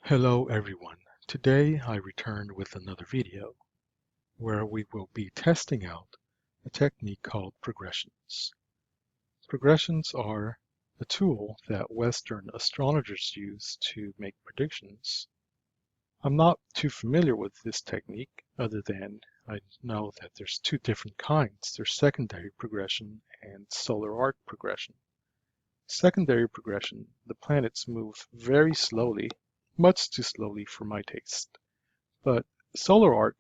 Hello everyone. Today I returned with another video where we will be testing out a technique called progressions. Progressions are a tool that Western astrologers use to make predictions. I'm not too familiar with this technique other than I know that there's two different kinds. There's secondary progression and solar arc progression. Secondary progression, the planets move very slowly, much too slowly for my taste. But solar arc,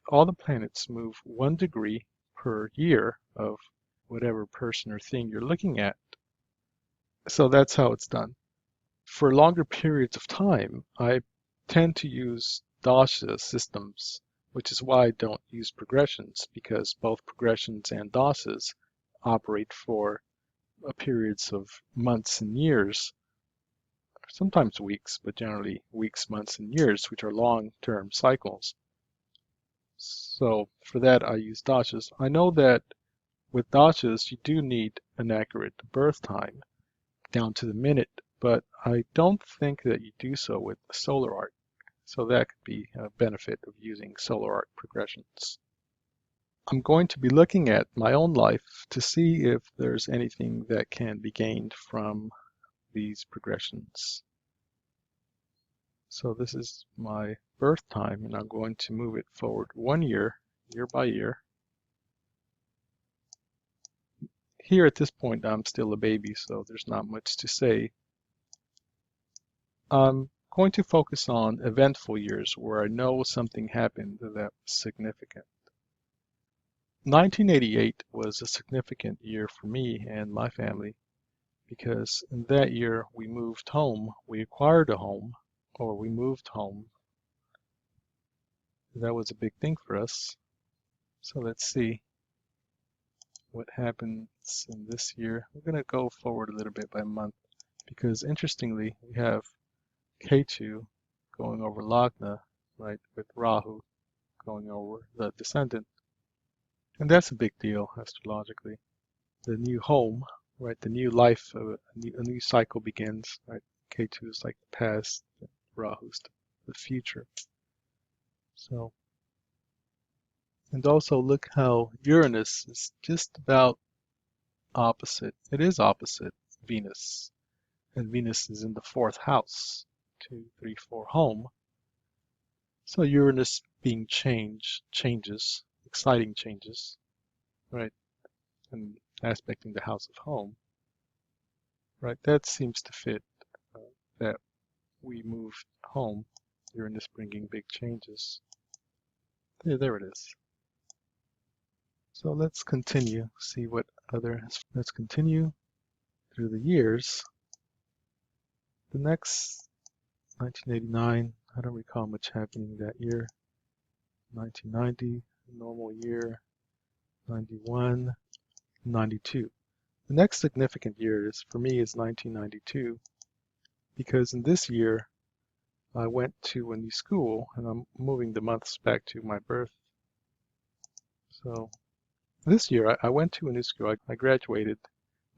all the planets move 1 degree per year of whatever person or thing you're looking at. So that's how it's done. For longer periods of time, I tend to use dasha systems, which is why I don't use progressions, because both progressions and dashas operate for periods of months and years, sometimes weeks, but generally weeks, months, and years, which are long-term cycles. So for that, I use dashas. I know that with dashas, you do need an accurate birth time down to the minute, but I don't think that you do so with solar arc. So that could be a benefit of using solar arc progressions. I'm going to be looking at my own life to see if there's anything that can be gained from these progressions. So this is my birth time, and I'm going to move it forward 1 year, year by year. Here at this point, I'm still a baby, so there's not much to say. I'm going to focus on eventful years where I know something happened that was significant. 1988 was a significant year for me and my family because in that year we moved home, we acquired a home, or we moved home. That was a big thing for us. So let's see what happens in this year. We're going to go forward a little bit by month because interestingly, we have Ketu going over Lagna, right, with Rahu going over the descendant. And that's a big deal astrologically. The new home, right, the new life, a new cycle begins, right? Ketu is like the past, Rahu's the future. So, and also look how Uranus is just about opposite. It is opposite Venus, and Venus is in the 4th house, 2, 3, 4 home. So Uranus being changes, exciting changes, right? And aspecting the house of home, right? That seems to fit that we moved home, Uranus bringing big changes. There it is. So let's continue, see what let's continue through the years. The next 1989, I don't recall much happening that year. 1990, normal year. 91, 92. The next significant year for me is 1992 because in this year I went to a new school and I'm moving the months back to my birth. So this year I went to a new school. I graduated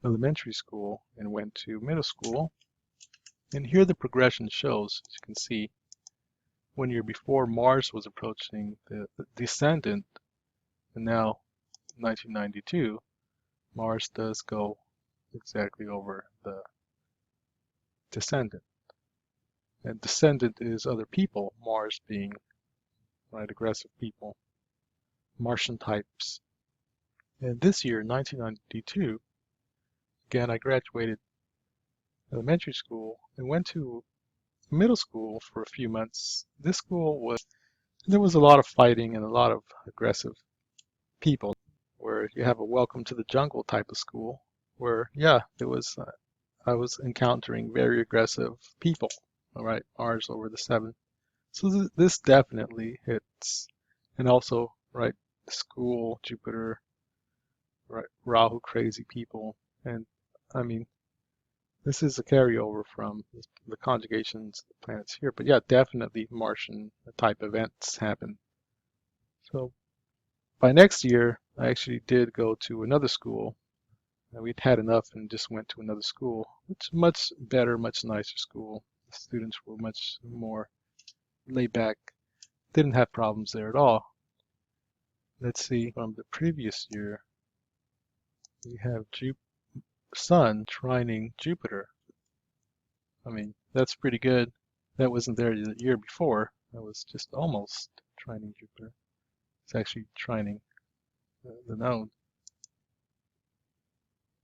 elementary school and went to middle school. And here the progression shows, as you can see, 1 year before Mars was approaching the descendant, and now 1992, Mars does go exactly over the descendant. And descendant is other people, Mars being, right, aggressive people, Martian types. And this year, 1992, again, I graduated elementary school and went to middle school for a few months. This school there was a lot of fighting and a lot of aggressive people, where you have a welcome to the jungle type of school, where, yeah, I was encountering very aggressive people, all right, Mars over the 7th. So this definitely hits. And also, right, school, Jupiter, right, Rahu, crazy people. And I mean, this is a carryover from the conjugations of the planets here. But yeah, definitely Martian type events happen. So by next year, I actually did go to another school. We'd had enough and just went to another school, which is much better, much nicer school. The students were much more laid back. Didn't have problems there at all. Let's see, from the previous year, we have Sun trining Jupiter. I mean, that's pretty good. That wasn't there the year before. That was just almost trining Jupiter. It's actually trining the node.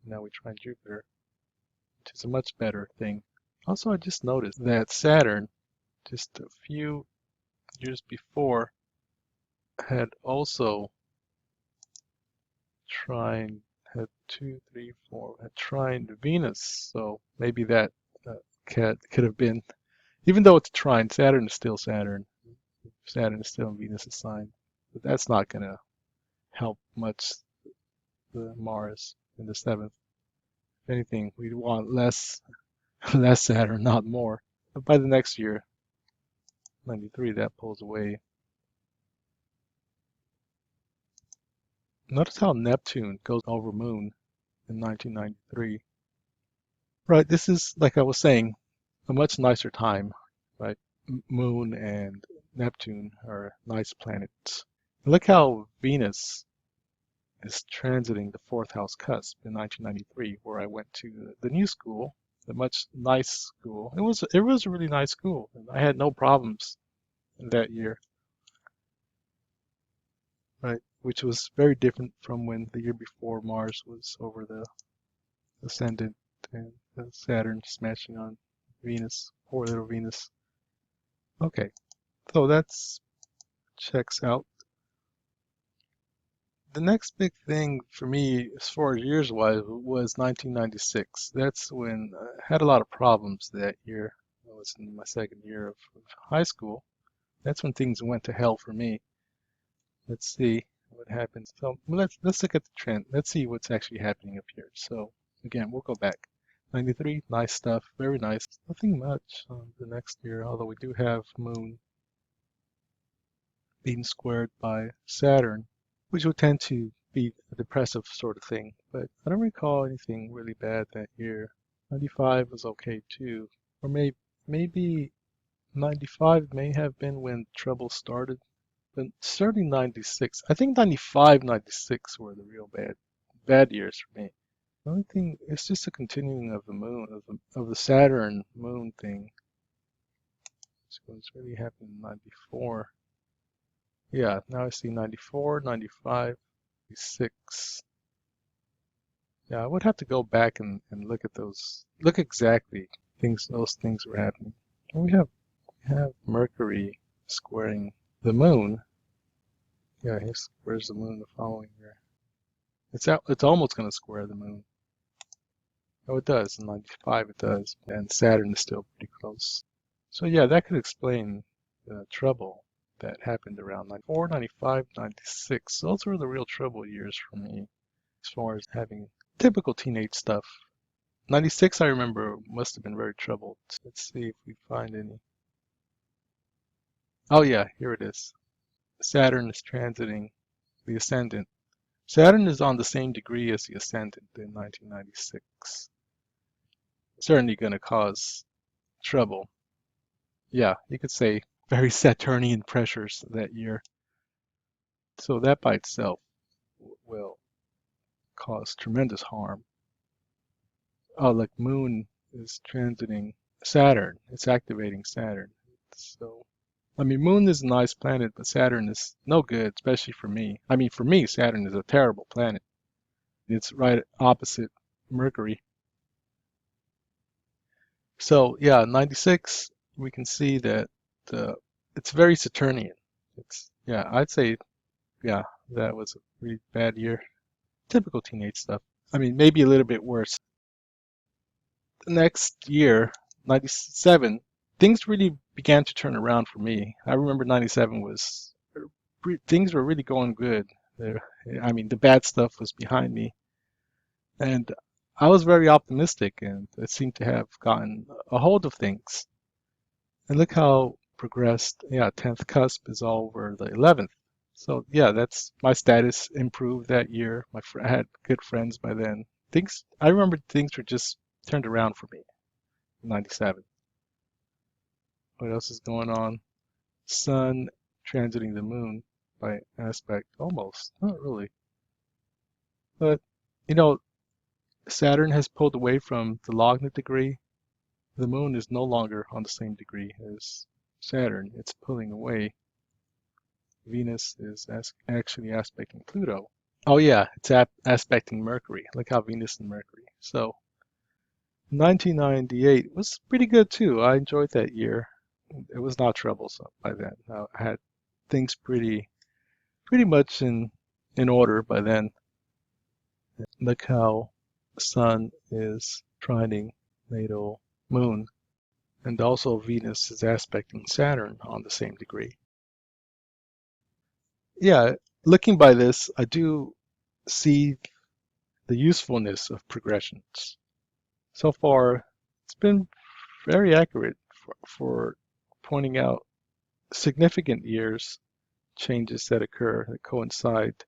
Now we trine Jupiter, which is a much better thing. Also, I just noticed that Saturn, just a few years before, had also had 2, 3, 4, had trined Venus. So maybe that could have been, even though it's a trine, Saturn is still Saturn. Saturn is still in Venus's sign. But that's not going to help much the Mars in the 7th. If anything, we want less Saturn, not more. But by the next year, 93, that pulls away. Notice how Neptune goes over Moon in 1993. Right, this is, like I was saying, a much nicer time, right? Moon and Neptune are nice planets. Look how Venus is transiting the 4th house cusp in 1993, where I went to the new school, the much nice school. It was a really nice school. I had no problems that year, right? Which was very different from when the year before Mars was over the ascendant and Saturn smashing on Venus, poor little Venus. Okay, so that's checks out. The next big thing for me, as far as years wise, was 1996. That's when I had a lot of problems that year. I was in my 2nd year of high school. That's when things went to hell for me. Let's see what happens. So let's look at the trend. Let's see what's actually happening up here. So again, we'll go back. 93, nice stuff, very nice. Nothing much on the next year, although we do have Moon being squared by Saturn, which would tend to be a depressive sort of thing. But I don't recall anything really bad that year. 95 was okay too. Or maybe 95 may have been when trouble started. But certainly 96. I think 95, 96 were the real bad years for me. The only thing, it's just a continuing of the moon, of the Saturn moon thing. So what's really happened in 94. Yeah, now I see 94, 95, 96. Yeah, I would have to go back and look at those, look exactly those things were happening. And we have Mercury squaring the moon. Yeah, he squares the moon the following year. It's almost going to square the moon. Oh, it does. In 95 it does. And Saturn is still pretty close. So yeah, that could explain the trouble that happened around 94, 95, 96. Those were the real trouble years for me as far as having typical teenage stuff. 96, I remember, must have been very troubled. Let's see if we find any. Oh yeah, here it is. Saturn is transiting the ascendant. Saturn is on the same degree as the ascendant in 1996. Certainly going to cause trouble. Yeah, you could say very Saturnian pressures that year. So that by itself will cause tremendous harm. Oh, like Moon is transiting Saturn. It's activating Saturn. So, I mean, Moon is a nice planet, but Saturn is no good, especially for me. I mean, for me, Saturn is a terrible planet. It's right opposite Mercury. So, yeah, 96, we can see that it's very Saturnian. Yeah, I'd say, yeah, that was a really bad year. Typical teenage stuff. I mean, maybe a little bit worse. The next year, 97, things really began to turn around for me. I remember 97 things were really going good. I mean, the bad stuff was behind me. And I was very optimistic, and it seemed to have gotten a hold of things. And look how progressed. Yeah, 10th cusp is over the 11th. So yeah, that's my status improved that year. I had good friends by then. I remember things were just turned around for me in 97. What else is going on? Sun transiting the moon by aspect, almost, not really. But, you know, Saturn has pulled away from the lognet degree. The moon is no longer on the same degree as Saturn. It's pulling away. Venus is actually aspecting Pluto. Oh yeah, it's aspecting Mercury. Look how Venus and Mercury. So 1998 was pretty good too. I enjoyed that year. It was not troublesome by then. I had things pretty much in order by then. Look how Sun is trining natal Moon, and also Venus is aspecting Saturn on the same degree. Yeah, looking by this, I do see the usefulness of progressions. So far, it's been very accurate for pointing out significant years changes that occur that coincide.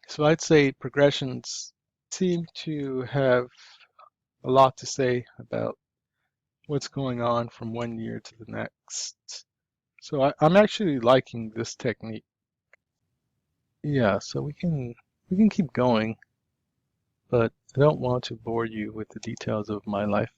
So I'd say progressions seem to have a lot to say about what's going on from one year to the next. So I'm actually liking this technique. Yeah, so we can keep going, but I don't want to bore you with the details of my life.